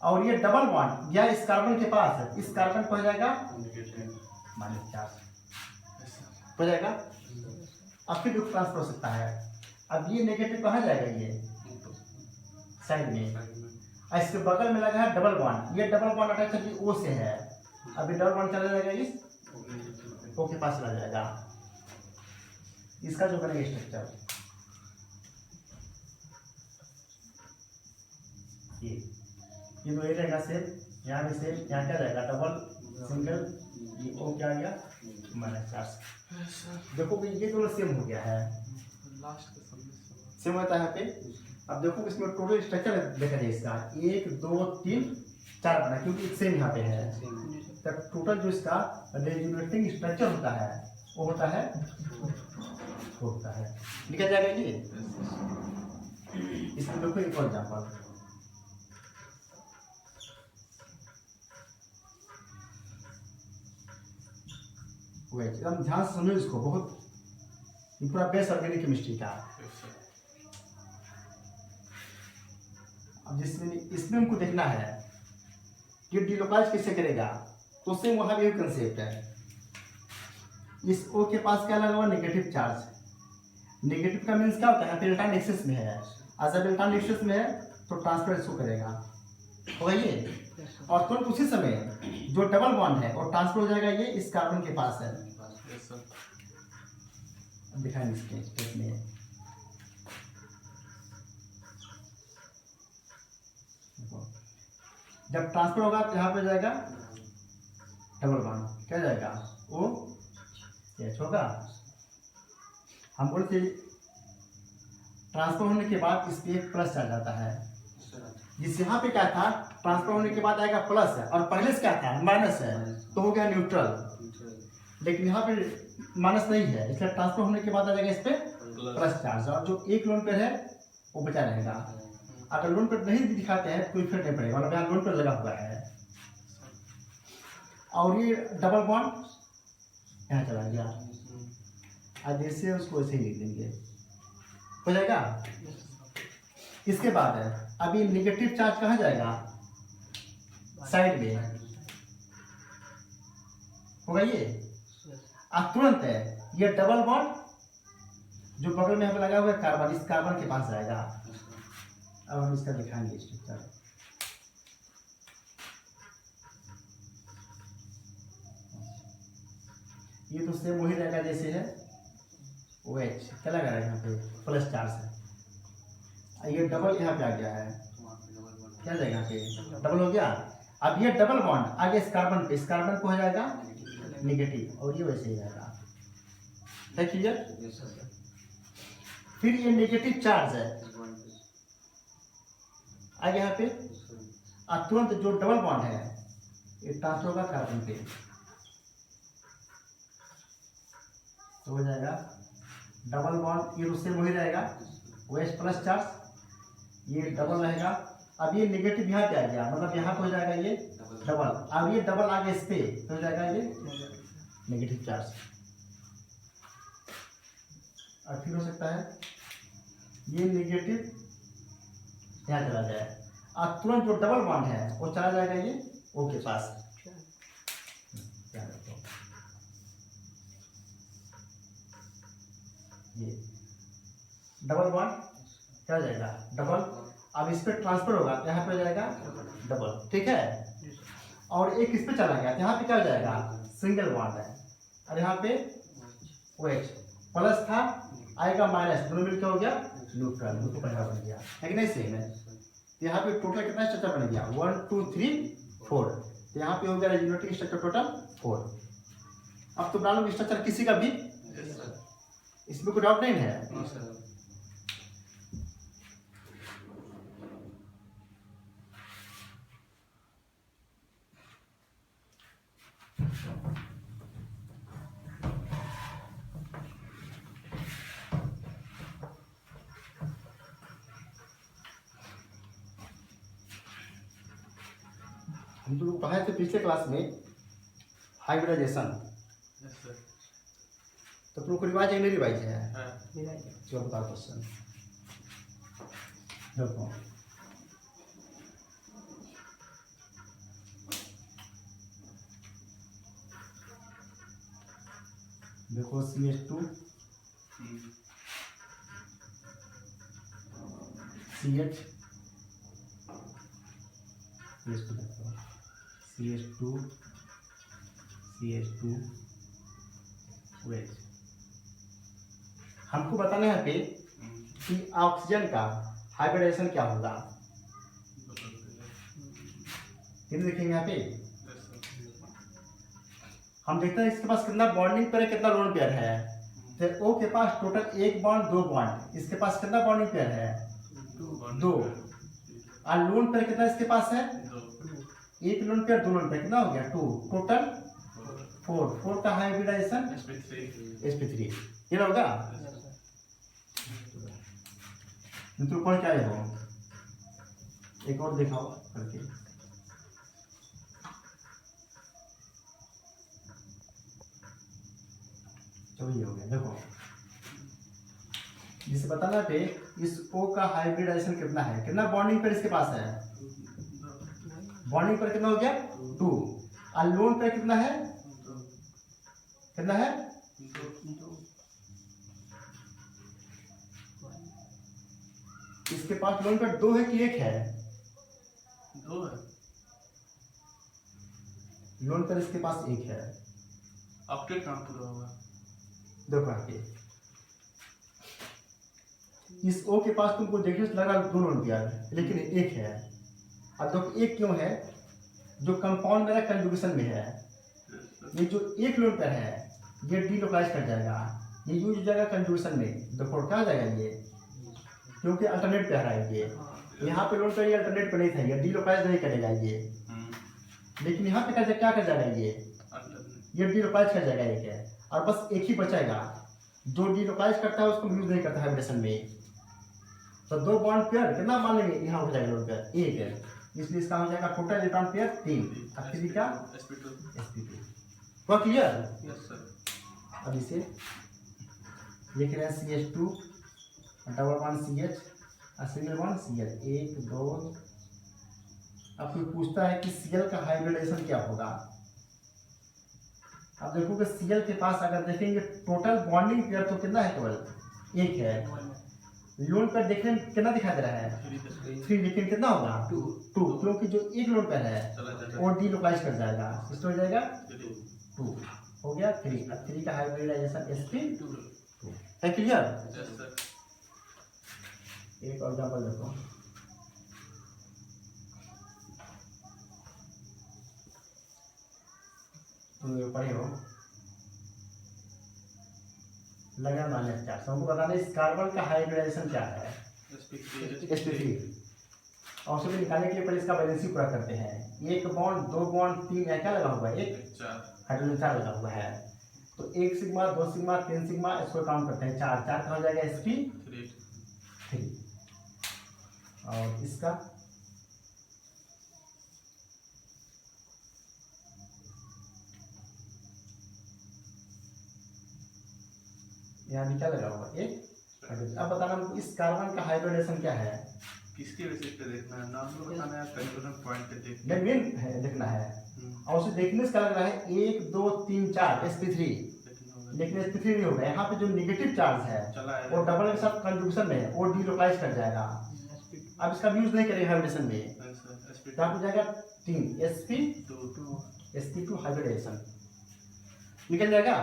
[SPEAKER 1] और ये डबल बॉन्ड या इस कार्बन के पास है, इस कार्बन पर हो जाएगा -4 हो जाएगा। अब फिर ट्रांसफर हो सकता है। अब ये नेगेटिव कहाँ जाएगा, ये साइड में, और इसके बगल में लगा है डबल बॉन्ड, ये डबल बॉन्ड अटैच है ओ से है, अभी डबल बॉन्ड चला जाएगा इस ओ के पास चला जाएगा, इसका जो बनेगा स्ट्रक्चर ये तो ये रहेगा सेम, यहाँ भी सेम, यहाँ क्या रहेगा डबल सिंगल, ये ओ क्या आ गया -4। देखो कि ये दोनों सेम हो गया है, सेम होता है यहाँ पे। अब देखो इसमें टोटल स्ट्रक्चर देखा जाए इसका 1 2 3 4 बना, क्योंकि सेम यहाँ पे है, तो टोटल जो इसका रेजोनेटिंग स्ट्रक्चर होता है वो होता है निकल जाएगा ये। इसमें देखो एक और एग्जाम्पल, एकदम ध्यान से समझो इसको, बहुत ये पूरा बेस ऑर्गेनिक केमिस्ट्री का। अब जिसमें इसमें हमको देखना है कि डिलोकाइज कैसे करेगा, तो सेम वहां भी एक कंसेप्ट है। इस O के पास क्या लगा हुआ, नेगेटिव चार्ज। नेगेटिव का मीन्स क्या होता है, इलेक्ट्रॉन एक्सेस में है, और जब इलेक्ट्रॉन एक्सेस में है तो ट्रांसफर इसको करेगा, होगा ये। और तुरंत उसी समय जो डबल बॉन्ड है और ट्रांसफर हो जाएगा ये इस कार्बन के पास है। दिखाएं इसके स्टेप में, जब ट्रांसफर होगा तो यहाँ पे जाएगा डबल बॉन्ड, क्या जाएगा ओ एच होगा। हम बोलते ट्रांसफर होने के बाद इस पे एक प्लस आ जाता है, जिस यहाँ पे क्या था ट्रांसफर होने के बाद आएगा प्लस है, और पहले से क्या था माइनस है, तो हो गया न्यूट्रल। लेकिन यहाँ पे माइनस नहीं है, इसलिए ट्रांसफर होने के बाद आ जाएगा इस पे प्लस चार्ज, और जो एक लोन पे है वो बचा रहेगा। अगर लोन पर नहीं दिखाते हैं कोई इफेक्ट नहीं पड़ेगा, मतलब यहाँ लोन पर लगा हुआ है, और ये डबल बॉन्ड यहाँ चला गया, अब जैसे उसको ऐसे ही लिख देंगे, हो जाएगा। इसके बाद है अब ये निगेटिव चार्ज कहाँ जाएगा, साइड में होगा ये। अब तुरंत है ये डबल बॉन्ड जो बगल में यहाँ पे लगा हुआ है कार्बन, इस कार्बन के पास जाएगा। अब हम इसका दिखाएंगे स्ट्रक्चर, ये तो सेम वही रहेगा जैसे है OH, क्या लगा है यहाँ पे प्लस चार्ज है, ये डबल यहाँ पे आ गया है, क्या जाएगा यहाँ पे डबल हो गया। अब ये डबल बॉन्ड आगे इस कार्बन पे, इस कार्बन को हो जाएगा नेगेटिव, और ये वैसे ही जाएगा, है क्लियर। फिर ये नेगेटिव चार्ज है आगे यहाँ पे, और तुरंत जो डबल बॉन्ड है ये ट्रांसफर होगा कार्बन पे, तो हो जाएगा डबल बॉन्ड, ये उससे वही रहेगा OH प्लस चार्ज, ये डबल रहेगा। अब ये नेगेटिव यहाँ पे आ गया, मतलब यहाँ पे हो जाएगा ये डबल, अब ये डबल आ गया इस पे, तो हो जाएगा ये नेगेटिव चार्ज। और फिर हो सकता है ये नेगेटिव यहाँ चला जाए, और तुरंत जो डबल बॉन्ड है वो चला जाएगा ये O के पास। ये डबल बॉन्ड क्या जाएगा डबल, अब इस पे ट्रांसफर होगा तो यहाँ पे जाएगा डबल, ठीक है। और एक इस पे चला गया, यहाँ पे क्या हो जाएगा सिंगल बॉन्ड है, और यहाँ पे OH प्लस था आएगा माइनस, दोनों मिलकर हो गया न्यूट्रल, तो पहला बन गया है कि नहीं, सेम है। तो यहाँ पे टोटल कितना स्ट्रक्चर बन गया 1 2 3 4, तो यहाँ पे हो गया रेजोनेटिंग स्ट्रक्चर टोटल 4। अब तो बना लो स्ट्रक्चर किसी का भी, इसमें कोई डाउट नहीं है। हम तो पढ़ाए थे पिछले क्लास में हाइब्रिडाइजेशन, तो तुम को रिवाइज है नहीं रिवाइज है, चलो बताओ क्वेश्चन। देखो देखो CH2 CH CH2 CH2 OH। हमको बताना है यहाँ पे कि ऑक्सीजन का हाइब्रिडाइजेशन क्या होगा। कितने देखेंगे यहाँ पे हम देखते हैं इसके पास कितना बॉन्डिंग पेयर है, कितना लोन पेयर है। फिर O के पास टोटल एक बॉन्ड दो बॉन्ड, इसके पास कितना बॉन्डिंग पेयर है, दो। और लोन पेयर कितना इसके पास है, एक लोन पेयर दो लोन पेयर, कितना हो गया, टू, टोटल फोर का हाइब्रिडाइजेशन sp3। ये होगा तो कौन क्या है वो, एक और दिखाओ करके। चलो ये हो गया। देखो जिसे बताना पे इस O का हाइब्रिडाइजेशन कितना है, कितना बॉन्डिंग पेयर इसके पास है, बॉन्डिंग पेयर कितना हो गया, टू। और लोन पेयर कितना है, कितना है, इसके पास लोन पेयर दो है कि एक है,
[SPEAKER 2] दो है।
[SPEAKER 1] लोन पेयर इसके पास एक है।
[SPEAKER 2] अपडेट कहाँ पूरा होगा,
[SPEAKER 1] देखो आगे इस O के पास तुमको देखिए लग रहा है दो लोन पेयर लेकिन एक है। अब देखो एक क्यों है, जो कंपाउंड मेरा कंजुगेशन में है, ये जो एक लोन पेयर है ये डीलोकलाइज कर जाएगा, ये यूज हो जाएगा कंजुगेशन में। देखो क्या जाएगा ये, क्योंकि अल्टरनेट पेयर है ये, यहाँ पे लोन पेयर ये अल्टरनेट पे नहीं था, ये डीलोकलाइज नहीं करेगा ये। लेकिन यहाँ पे क्या कर जाएगा ये डीलोकलाइज कर जाएगा एक है, और बस एक ही बचेगा जो डीलोकलाइज करता है उसको यूज नहीं करता हाइब्रिडेशन में। तो दो बॉन्ड पेयर कितना मान लेंगे, यहाँ हो जाएगा लोन पेयर एक है, इसलिए इसका हो जाएगा टोटल इलेक्ट्रॉन पेयर 3 और 3 का sp2। तो क्लियर।
[SPEAKER 2] Yes sir.
[SPEAKER 1] अब इसे लिख रहे हैं CH2 डबल बॉन्ड CH और सिंगल बॉन्ड Cl, 1 2। अब कोई पूछता है कि Cl का हाइब्रिडाइजेशन क्या होगा। अब देखो कि Cl के पास अगर देखेंगे टोटल बॉन्डिंग पेयर तो कितना है, केवल एक है। लोन पेयर देखने में कितना दिखाई दे रहा है, 3, लेकिन कितना होगा, 2, क्योंकि जो एक लोन पेयर है वो डीलोकलाइज कर जाएगा, इसको हो जाएगा 2 हो गया 3। अब 3 का हाइब्रिडाइजेशन sp2 है। क्लियर।
[SPEAKER 2] Yes sir.
[SPEAKER 1] एक और एग्जांपल देखो, तुम ये पढ़े हो लगा माइनस 4। हमको बताना इस कार्बन का हाइब्रिडाइजेशन क्या है, sp3। और उसे निकालने के लिए पहले इसका वैलेंसी पूरा करते हैं। एक बॉन्ड दो बॉन्ड 3 क्या लगा हुआ है, एक हाइड्रोजन 4 लगा हुआ है। तो 1 सिग्मा 2 सिग्मा 3 सिग्मा, इसको काउंट करते हैं 4 का हो जाएगा sp3। और इसका यहाँ भी क्या लगा हुआ, एक। अब बताना हमको इस कार्बन का हाइब्रिडाइजेशन क्या है,
[SPEAKER 2] किसके बेसिस पे देखना है, नाम तो बताना है, कंक्लूजन पॉइंट पे देखना है।
[SPEAKER 1] मेन है देखना है। और उसे देखने से क्या लग रहा है 1 2 3 4 sp3, लेकिन sp3 नहीं होगा। यहाँ पे जो नेगेटिव चार्ज है वो डबल के साथ कंजुगेशन में है, वो डीलोकलाइज कर जाएगा। अब इसका यूज नहीं करेगा हाइब्रिडेशन में, तो आप हो जाएगा 3 sp2 हाइब्रिडेशन निकल जाएगा।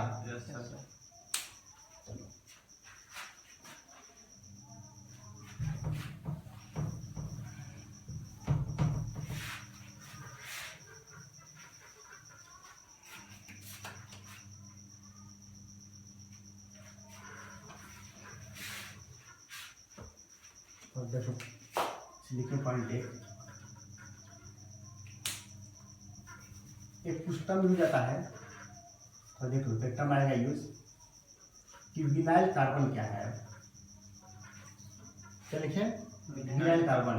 [SPEAKER 1] और देखो सिलिकॉन पॉइंट एक पुस्तक मिल जाता है, और देखो टर्म आएगा यूज कि विनाइल कार्बन क्या है। क्या लिखे, विनाइल कार्बन,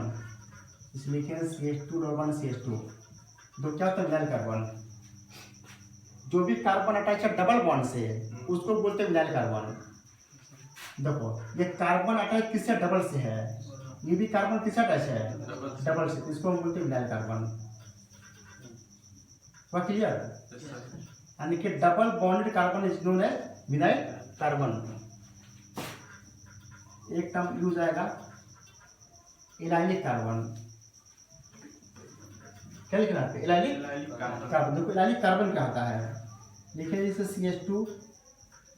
[SPEAKER 1] इसलिए लिखे CH2 डबल CH2। तो क्या होता है विनाइल कार्बन, जो भी कार्बन अटैच है डबल बॉन्ड से उसको बोलते हैं विनाइल कार्बन। देखो ये कार्बन अटैच किससे, डबल से है, ये भी कार्बन किसका अटैच है,
[SPEAKER 2] डबल
[SPEAKER 1] डबल से, इसको हम बोलते हैं विनाइल कार्बन। हुआ क्लियर?
[SPEAKER 2] Yes sir.
[SPEAKER 1] यानी कि double bonded carbon is known as vinyl carbon. एक टर्म यूज आएगा इलाइलिक कार्बन। क्या लिखना है? Allylic
[SPEAKER 2] allylic carbon.
[SPEAKER 1] कार्बन। देखो इलाइलिक कार्बन क्या होता है, लिखिए जैसे CH2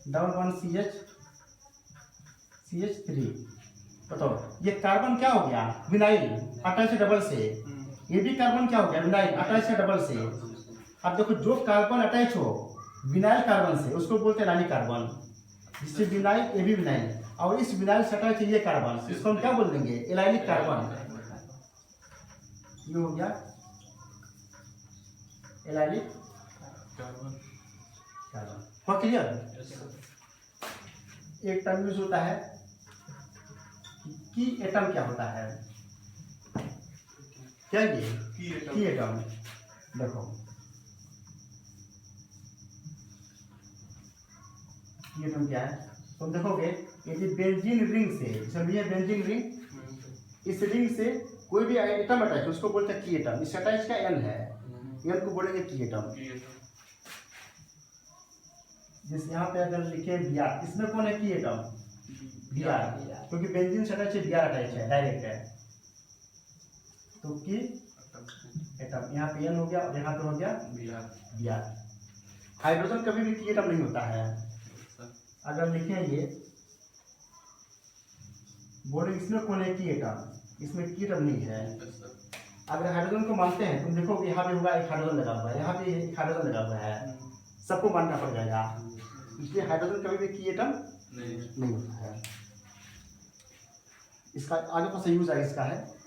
[SPEAKER 1] डबल बॉन्ड CH3। बताओ ये कार्बन क्या हो गया, विनाइल अटैच है डबल से। ये भी कार्बन क्या हो गया, विनाइल अटैच है डबल से। अब देखो जो कार्बन अटैच हो विनाइल कार्बन से उसको बोलते हैं इलाइलिक कार्बन। जिससे विनाइल, ये भी विनाइल, और इस विनाइल से अटैच है ये कार्बन, इसको हम क्या बोल देंगे, इलाइलिक कार्बन। ये हो गया इलाइलिक
[SPEAKER 2] कार्बन।
[SPEAKER 1] कार्बन। हुआ क्लियर? एक टर्म यूज होता है की एटम। क्या होता है, क्या ये की एटम। देखो की एटम क्या है, तुम देखोगे यदि बेंजीन रिंग से, समझिए बेंजीन रिंग, इस रिंग से कोई भी एटम अटैच उसको बोलते हैं की एटम। इस अटैच का एन है, एन को बोलेंगे की एटम। जैसे यहाँ पे अगर लिखे Br, इसमें कौन है की एटम, Br, क्योंकि बेंजीन से अटैच है, Br अटैच है, डायरेक्ट है, तो की एटम। यहाँ पे एन हो गया और यहाँ पे हो गया Br। हाइड्रोजन कभी भी की एटम नहीं होता है। अगर लिखें ये बोले इसमें कौन है की एटम, इसमें की एटम नहीं है। अगर हाइड्रोजन को मानते हैं तुम देखोगे यहाँ पे होगा एक हाइड्रोजन लगा हुआ है, यहाँ पे एक हाइड्रोजन लगा हुआ है, सबको मानना पड़ जाएगा। इसलिए हाइड्रोजन कभी भी की एटम नहीं होता है। इसका आगे का सही यूज है इसका है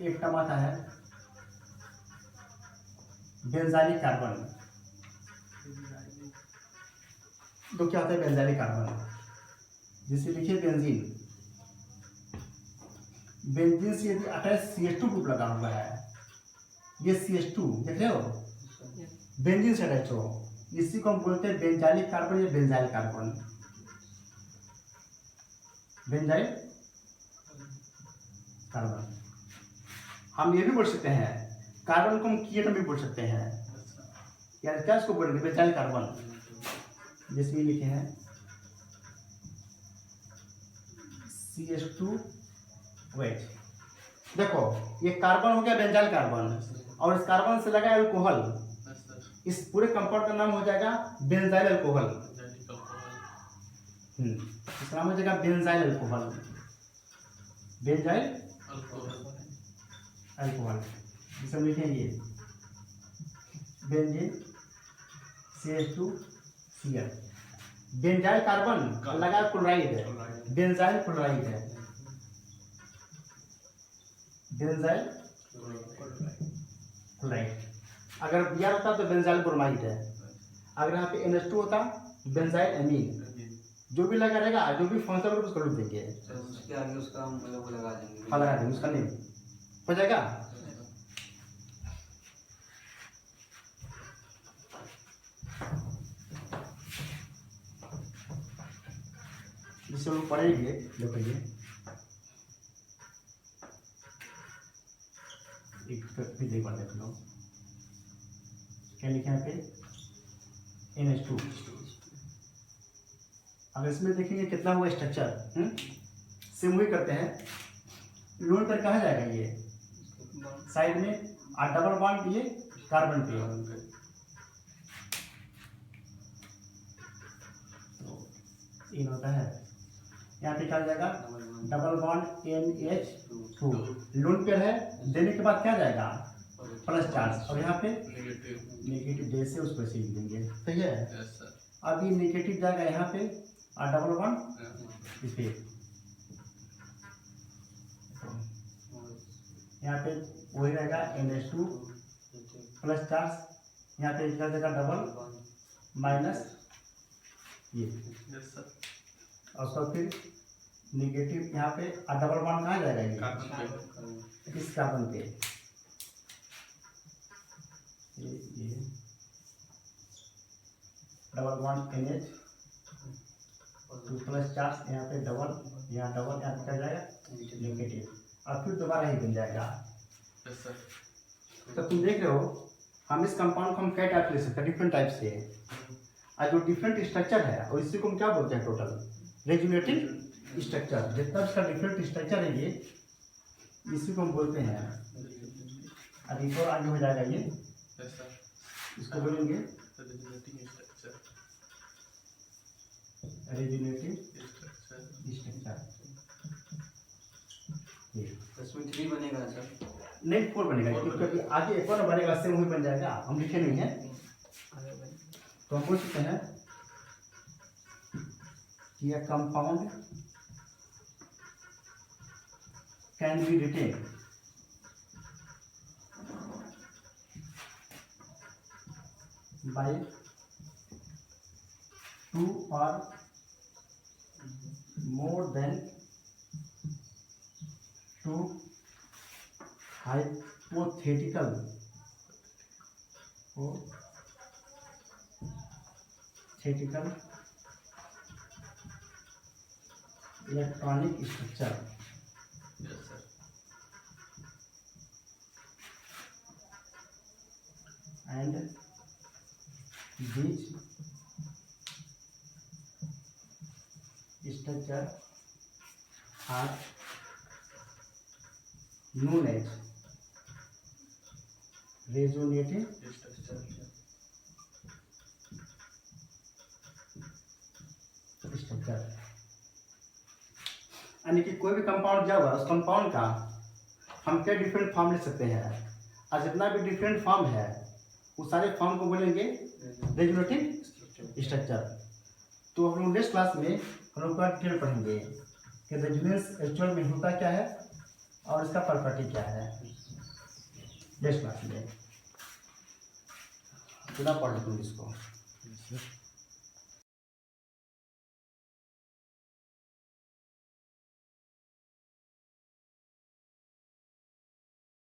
[SPEAKER 1] एक टर्म आता है बेंजाइलिक कार्बन। तो क्या होता है बेंजाइलिक कार्बन, जिसे लिखिए बेंजीन। बेंजीन से यदि अटैच CH2 ग्रुप लगा हुआ है, ये CH2 देख रहे हो, बेंजीन से अटैच हो, इसी को हम बोलते हैं बेंजाइलिक कार्बन या बेंजाइल कार्बन। Benzyl carbon. हम ये भी बोल सकते हैं कार्बन को हम की एटम भी बोल सकते हैं, यार क्या इसको बोलेंगे, बेंजाइल कार्बन। जैसे ये लिखे हैं CH2 वेट। देखो ये कार्बन हो गया बेंजाइल कार्बन, और इस कार्बन से लगा अल्कोहल, इस पूरे कंपाउंड का नाम हो जाएगा बेंजाइल अल्कोहल। इसका नाम हो जाएगा बेंजाइल अल्कोहल, बेंजाइल अल्कोहल। जिसे हम लिखेंगे बेंजीन CH2Cl। बेंजाइल कार्बन लगा क्लोराइड है, बेंजाइल क्लोराइड है, बेंजाइल क्लोराइड। अगर Br होता तो बेंजाइल ब्रोमाइड है। अगर यहाँ पे NH2 होता बेंजाइल एमीन। जो भी लगा रहेगा, जो भी फंक्शनल ग्रुप उसको लिख देंगे,
[SPEAKER 3] उसके आगे उसका हम लोग लगा देंगे।
[SPEAKER 1] हाँ लगा देंगे, उसका नेम हो जाएगा। जिसे हम पढ़ेंगे, देखो ये एक फिर बार देख लो, क्या लिखे यहाँ पे NH2। अब इसमें देखेंगे कितना हुआ स्ट्रक्चर, सेम वही करते हैं। लोन पर कहा जाएगा ये साइड में, और डबल बॉन्ड ये कार्बन पे। तो इन होता है, यहाँ पे क्या हो जाएगा double bond NH2। Lone pair है, देने के बाद क्या जाएगा प्लस चार्ज, और यहाँ पे नेगेटिव डे से उसको ऐसे लिख देंगे, सही है। अब ये नेगेटिव जाएगा यहाँ पे, और डबल बॉन्ड इस पे, यहाँ पे वही रहेगा NH2 प्लस चार्ज, यहाँ पे क्या जाएगा डबल माइनस ये, और उसका फिर नेगेटिव यहाँ पे, और डबल बॉन्ड कहाँ जाएगा ये इस कार्बन पे, ये डबल बॉन्ड NH 2+ चार्ज, यहाँ पे डबल, यहाँ डबल, यहाँ पे क्या जाएगा नेगेटिव, और फिर दोबारा ही बन जाएगा।
[SPEAKER 2] Yes sir.
[SPEAKER 1] तो तुम देख रहे हो हम इस कंपाउंड को हम कई टाइप ले सकते हैं, डिफरेंट टाइप से। और जो डिफरेंट स्ट्रक्चर है और इसी को हम क्या बोलते हैं, टोटल रेजुनेटिव स्ट्रक्चर। जितना इसका डिफरेंट स्ट्रक्चर है ये, इसी को हम बोलते हैं। अब एक और आगे हो जाएगा ये,
[SPEAKER 2] यस सर।
[SPEAKER 1] इसको बोलेंगे
[SPEAKER 2] रेजुनेटिंग स्ट्रक्चर।
[SPEAKER 1] रेजुनेटिव
[SPEAKER 2] स्ट्रक्चर।
[SPEAKER 1] स्ट्रक्चर। ये
[SPEAKER 3] इसमें 3 बनेगा सर।
[SPEAKER 1] नहीं 4 बनेगा, क्योंकि आगे एक और बनेगा, सेम वही बन जाएगा, हम लिखे नहीं है। तो हम बोल सकते हैं कि यह compound can be written by 2 or more than 2 hypothetical electronic structure
[SPEAKER 2] yes sir.
[SPEAKER 1] and these structure are known as resonating
[SPEAKER 2] structure.
[SPEAKER 1] Structure. यानी कि कोई भी कंपाउंड क्या हुआ, उस कंपाउंड का हम क्या डिफरेंट फॉर्म ले सकते हैं, और जितना भी डिफरेंट फॉर्म है उस सारे फॉर्म को बोलेंगे रेजुनेटिव स्ट्रक्चर। तो हम लोग नेक्स्ट क्लास में हम लोग डिटेल पढ़ेंगे कि रेजोनेंस एक्चुअल में होता क्या है और इसका प्रॉपर्टी क्या है। नेक्स्ट क्लास में पूरा पढ़ लो इसको।